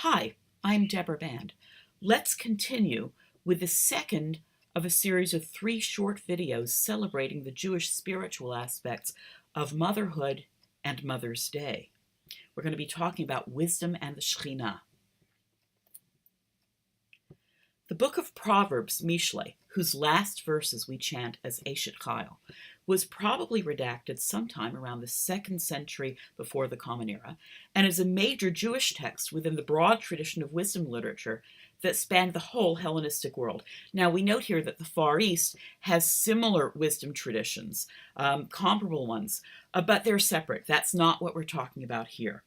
Hi, I'm Debra Band. Let's continue with the second of a series of 3 short videos celebrating the Jewish spiritual aspects of motherhood and Mother's Day. We're going to be talking about wisdom and the Shekhinah. The book of Proverbs, Mishle, whose last verses we chant as Eshet Chayil, was probably redacted sometime around the 2nd century before the Common Era, and is a major Jewish text within the broad tradition of wisdom literature that spanned the whole Hellenistic world. Now, we note here that the Far East has similar wisdom traditions, comparable ones, but they're separate. That's not what we're talking about here.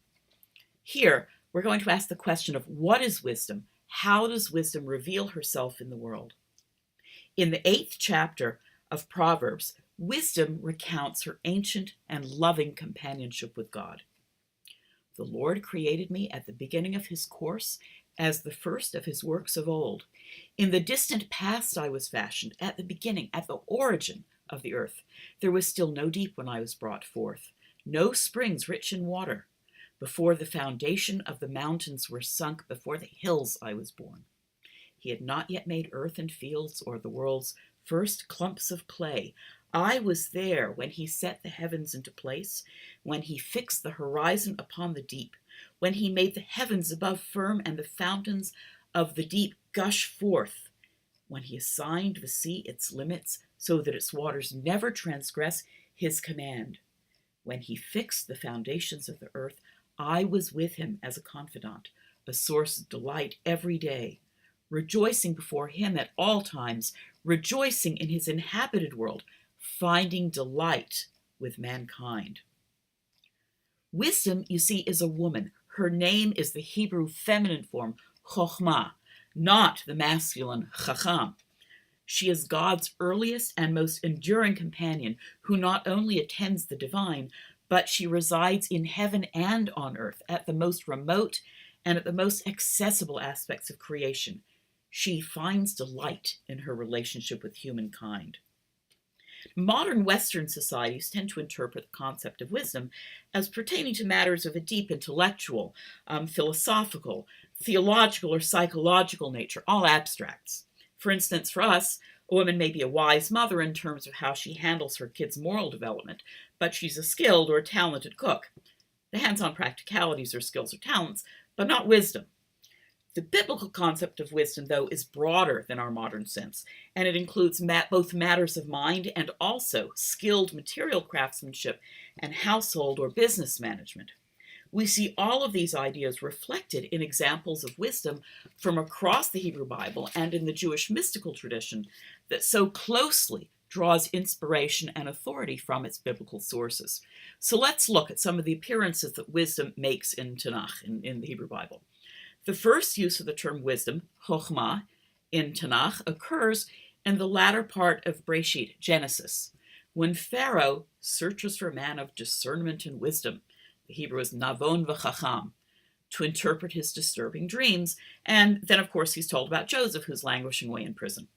Here, we're going to ask the question of what is wisdom? How does wisdom reveal herself in the world? In the 8th chapter of Proverbs, wisdom recounts her ancient and loving companionship with God. The Lord created me at the beginning of his course as the first of his works of old. In the distant past I was fashioned, at the beginning, at the origin of the earth. There was still no deep when I was brought forth, no springs rich in water. Before the foundation of the mountains were sunk, before the hills I was born. He had not yet made earth and fields or the world's first clumps of clay. I was there when he set the heavens into place, when he fixed the horizon upon the deep, when he made the heavens above firm and the fountains of the deep gush forth, when he assigned the sea its limits so that its waters never transgress his command. When he fixed the foundations of the earth, I was with him as a confidant, a source of delight every day, rejoicing before him at all times, rejoicing in his inhabited world, finding delight with mankind. Wisdom, you see, is a woman. Her name is the Hebrew feminine form, chokhmah, not the masculine chacham. She is God's earliest and most enduring companion, who not only attends the divine, but she resides in heaven and on earth, at the most remote and at the most accessible aspects of creation. She finds delight in her relationship with humankind. Modern Western societies tend to interpret the concept of wisdom as pertaining to matters of a deep intellectual, philosophical, theological, or psychological nature, all abstracts. For instance, for us, a woman may be a wise mother in terms of how she handles her kids' moral development, but she's a skilled or talented cook. The hands-on practicalities are skills or talents, but not wisdom. The biblical concept of wisdom, though, is broader than our modern sense, and it includes both matters of mind and also skilled material craftsmanship and household or business management. We see all of these ideas reflected in examples of wisdom from across the Hebrew Bible and in the Jewish mystical tradition that so closely draws inspiration and authority from its biblical sources. So let's look at some of the appearances that wisdom makes in Tanakh, in the Hebrew Bible. The first use of the term wisdom, chokhmah, in Tanakh occurs in the latter part of Breshit, Genesis, when Pharaoh searches for a man of discernment and wisdom. The Hebrew is navon v'chacham, to interpret his disturbing dreams. And then, of course, he's told about Joseph, who's languishing away in prison.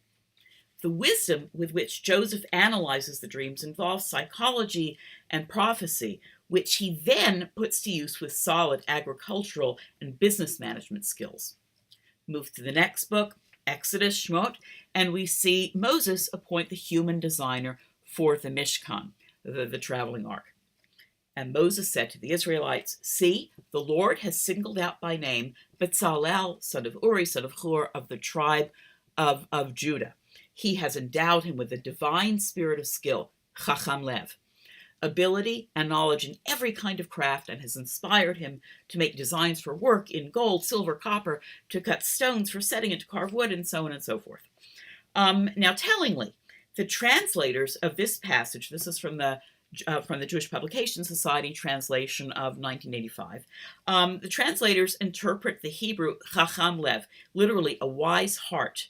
The wisdom with which Joseph analyzes the dreams involves psychology and prophecy, which he then puts to use with solid agricultural and business management skills. Move to the next book, Exodus, Shmot, and we see Moses appoint the human designer for the Mishkan, the traveling ark. And Moses said to the Israelites, "See, the Lord has singled out by name Bezalel, son of Uri, son of Hur, of the tribe of Judah. He has endowed him with a divine spirit of skill, chacham lev, ability and knowledge in every kind of craft, and has inspired him to make designs for work in gold, silver, copper, to cut stones for setting and to carve wood, and so on and so forth." Now, tellingly, the translators of this passage, this is from the Jewish Publication Society translation of 1985. The translators interpret the Hebrew chacham lev, literally a wise heart,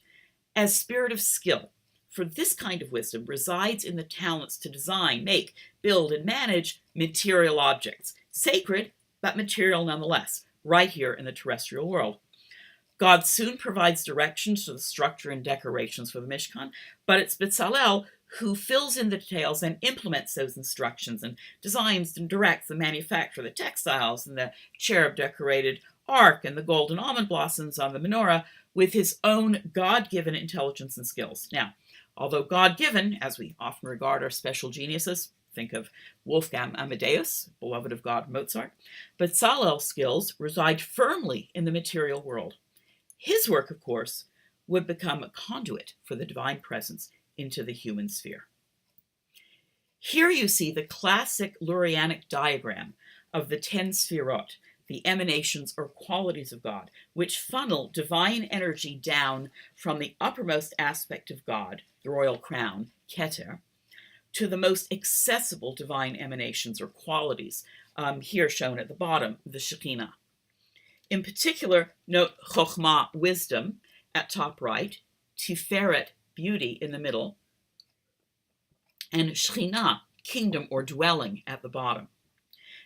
as spirit of skill. For this kind of wisdom resides in the talents to design, make, build, and manage material objects, sacred but material nonetheless, right here in the terrestrial world. God soon provides directions to the structure and decorations for the Mishkan, but it's Bezalel who fills in the details and implements those instructions and designs and directs the manufacture of the textiles and the cherub decorated ark and the golden almond blossoms on the menorah with his own God-given intelligence and skills. Now, although God-given, as we often regard our special geniuses, think of Wolfgang Amadeus, beloved of God Mozart, but Bezalel's skills reside firmly in the material world. His work, of course, would become a conduit for the divine presence into the human sphere. Here you see the classic Lurianic diagram of the 10 Sfirot, the emanations or qualities of God, which funnel divine energy down from the uppermost aspect of God, the royal crown, Keter, to the most accessible divine emanations or qualities, here shown at the bottom, the Shekhinah. In particular, note Chokhmah, wisdom, at top right, Tiferet, beauty, in the middle, and Shekhinah, kingdom or dwelling, at the bottom.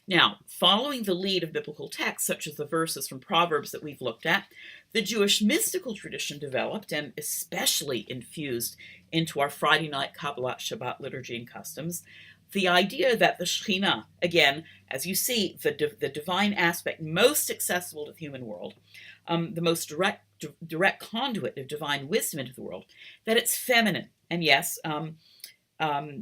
Now, following the lead of biblical texts, such as the verses from Proverbs that we've looked at, the Jewish mystical tradition developed and especially infused into our Friday night Kabbalat Shabbat liturgy and customs, the idea that the Shekhinah, again, as you see, the divine aspect most accessible to the human world, the most direct conduit of divine wisdom into the world, that it's feminine. And yes,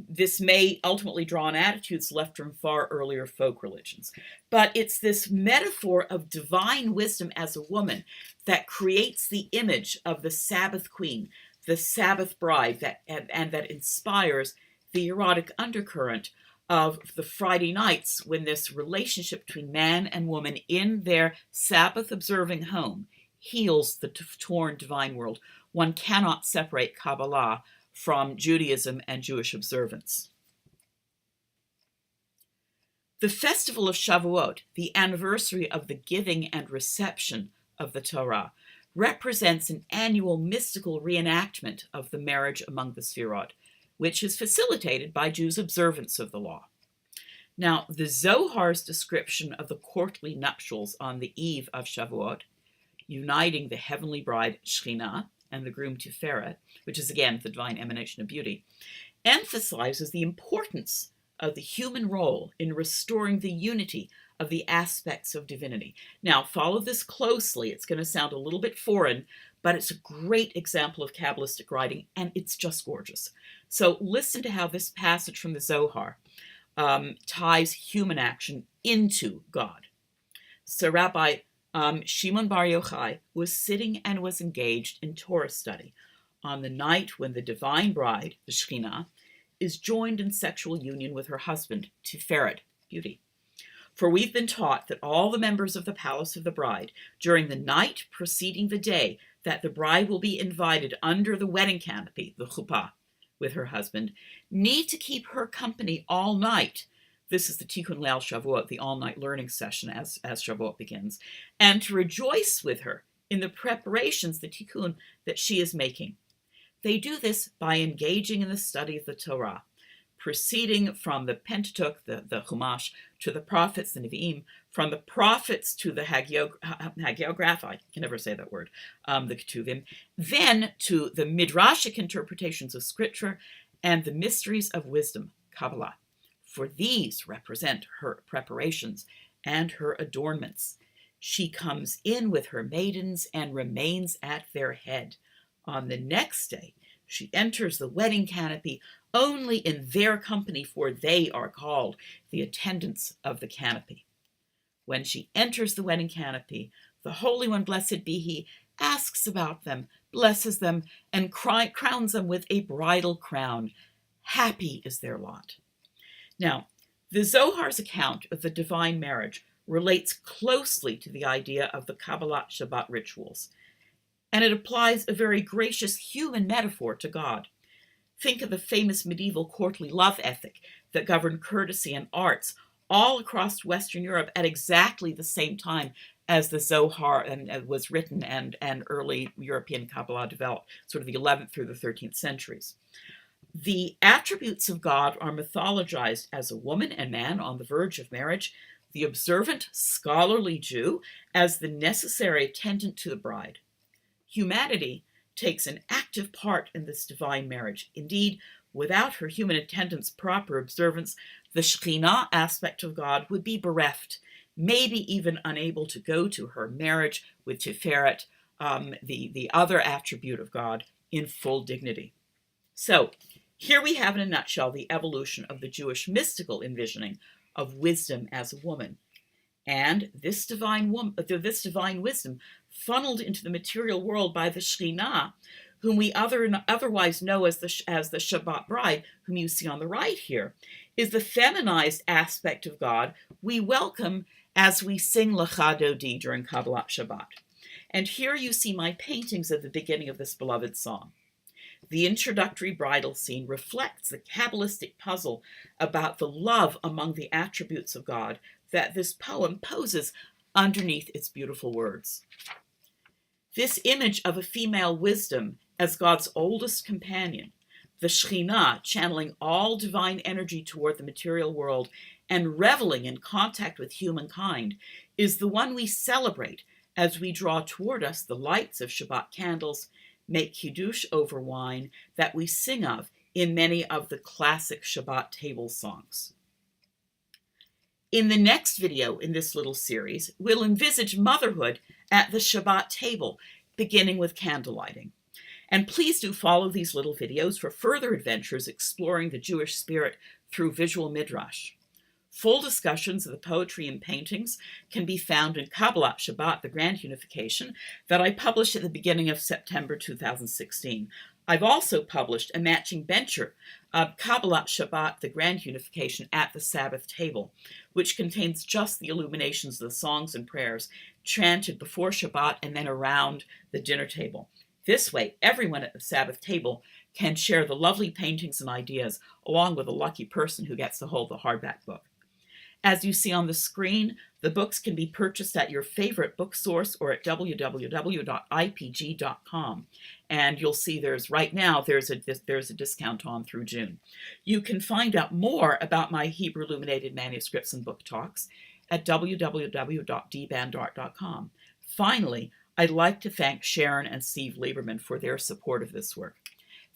this may ultimately draw on attitudes left from far earlier folk religions. But it's this metaphor of divine wisdom as a woman that creates the image of the Sabbath queen, the Sabbath bride, and that inspires the erotic undercurrent of the Friday nights when this relationship between man and woman in their Sabbath-observing home heals the torn divine world. One cannot separate Kabbalah from Judaism and Jewish observance. The festival of Shavuot, the anniversary of the giving and reception of the Torah, represents an annual mystical reenactment of the marriage among the Sfirot, which is facilitated by Jews' observance of the law. Now, the Zohar's description of the courtly nuptials on the eve of Shavuot, uniting the heavenly bride Shekhinah and the groom Tiferet, which is again the divine emanation of beauty, emphasizes the importance of the human role in restoring the unity of the aspects of divinity. Now, follow this closely. It's going to sound a little bit foreign, but it's a great example of Kabbalistic writing, and it's just gorgeous. So listen to how this passage from the Zohar ties human action into God. So Rabbi Shimon Bar Yochai was sitting and was engaged in Torah study on the night when the divine bride, the Shekhinah, is joined in sexual union with her husband, Tiferet, beauty. For we've been taught that all the members of the palace of the bride, during the night preceding the day that the bride will be invited under the wedding canopy, the chuppah, with her husband, need to keep her company all night. This is the Tikkun Leil Shavuot, the all-night learning session as Shavuot begins, and to rejoice with her in the preparations, the Tikkun, that she is making. They do this by engaging in the study of the Torah, proceeding from the Pentateuch, the Chumash, to the prophets, the Nevi'im, from the prophets to the Hagiograph, I can never say that word, the Ketuvim, then to the Midrashic interpretations of Scripture and the mysteries of wisdom, Kabbalah. For these represent her preparations and her adornments. She comes in with her maidens and remains at their head. On the next day, she enters the wedding canopy only in their company, for they are called the attendants of the canopy. When she enters the wedding canopy, the Holy One, blessed be He, asks about them, blesses them, and crowns them with a bridal crown. Happy is their lot. Now, the Zohar's account of the divine marriage relates closely to the idea of the Kabbalat Shabbat rituals, and it applies a very gracious human metaphor to God. Think of the famous medieval courtly love ethic that governed courtesy and arts all across Western Europe at exactly the same time as the Zohar was written and early European Kabbalah developed, sort of the 11th through the 13th centuries. The attributes of God are mythologized as a woman and man on the verge of marriage, the observant, scholarly Jew as the necessary attendant to the bride. Humanity takes an active part in this divine marriage. Indeed, without her human attendant's proper observance, the Shekhinah aspect of God would be bereft, maybe even unable to go to her marriage with Tiferet, the other attribute of God, in full dignity. So here we have in a nutshell the evolution of the Jewish mystical envisioning of wisdom as a woman. And this divine wisdom funneled into the material world by the Shekhinah, whom we otherwise know as the Shabbat bride, whom you see on the right here, is the feminized aspect of God we welcome as we sing Lecha Dodi during Kabbalat Shabbat. And here you see my paintings at the beginning of this beloved song. The introductory bridal scene reflects the Kabbalistic puzzle about the love among the attributes of God that this poem poses underneath its beautiful words. This image of a female wisdom as God's oldest companion, the Shekhinah channeling all divine energy toward the material world and reveling in contact with humankind, is the one we celebrate as we draw toward us the lights of Shabbat candles, make Kiddush over wine that we sing of in many of the classic Shabbat table songs. In the next video in this little series, we'll envisage motherhood at the Shabbat table, beginning with candle lighting. And please do follow these little videos for further adventures exploring the Jewish spirit through visual midrash. Full discussions of the poetry and paintings can be found in Kabbalat Shabbat, the Grand Unification, that I published at the beginning of September 2016. I've also published a matching bencher of Kabbalat Shabbat, the Grand Unification at the Sabbath table, which contains just the illuminations of the songs and prayers chanted before Shabbat and then around the dinner table. This way, everyone at the Sabbath table can share the lovely paintings and ideas, along with a lucky person who gets to hold the hardback book. As you see on the screen, the books can be purchased at your favorite book source or at www.ipg.com. And you'll see there's a discount on through June. You can find out more about my Hebrew illuminated manuscripts and book talks at www.dbandart.com. Finally, I'd like to thank Sharon and Steve Lieberman for their support of this work.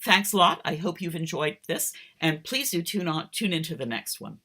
Thanks a lot. I hope you've enjoyed this, and please do tune into the next one.